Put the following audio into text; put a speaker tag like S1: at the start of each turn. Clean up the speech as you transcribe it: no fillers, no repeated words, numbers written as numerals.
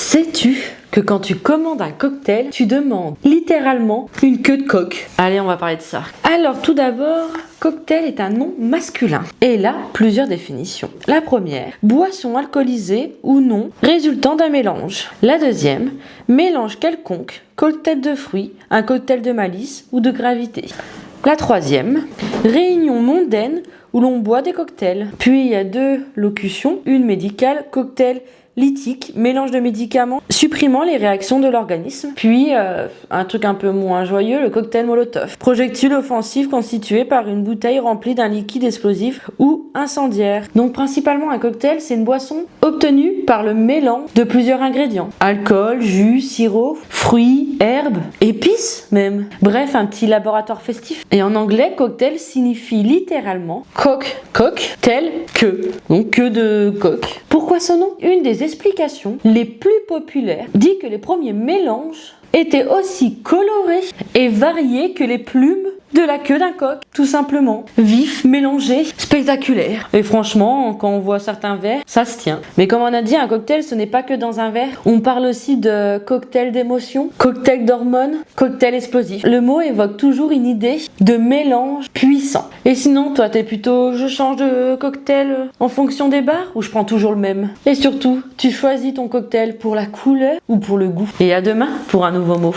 S1: Sais-tu que quand tu commandes un cocktail, tu demandes littéralement une queue de coq? Allez, on va parler de ça. Alors tout d'abord, cocktail est un nom masculin et il a plusieurs définitions. La première, boisson alcoolisée ou non résultant d'un mélange. La deuxième, mélange quelconque, cocktail de fruits, un cocktail de malice ou de gravité. La troisième, réunion mondaine où l'on boit des cocktails. Puis il y a deux locutions, une médicale, cocktail lithique, mélange de médicaments supprimant les réactions de l'organisme. Puis un truc un peu moins joyeux, le cocktail Molotov. Projectile offensif constitué par une bouteille remplie d'un liquide explosif ou incendiaire. Donc principalement un cocktail, c'est une boisson obtenue par le mélange de plusieurs ingrédients. Alcool, jus, sirop, fruits, herbes, épices même. Bref, un petit laboratoire festif. Et en anglais, cocktail signifie littéralement coq, tel que. Donc queue de coq. Pourquoi ce nom? Une des explications les plus populaires dit que les premiers mélanges étaient aussi colorés et variés que les plumes de la queue d'un coq, tout simplement. Vif, mélangé, spectaculaire. Et franchement, quand on voit certains verres, ça se tient. Mais comme on a dit, un cocktail, ce n'est pas que dans un verre. On parle aussi de cocktail d'émotions, cocktail d'hormones, cocktail explosif. Le mot évoque toujours une idée de mélange puissant. Et sinon, toi, t'es plutôt je change de cocktail en fonction des bars ou je prends toujours le même? Et surtout, tu choisis ton cocktail pour la couleur ou pour le goût? Et à demain pour un nouveau mot.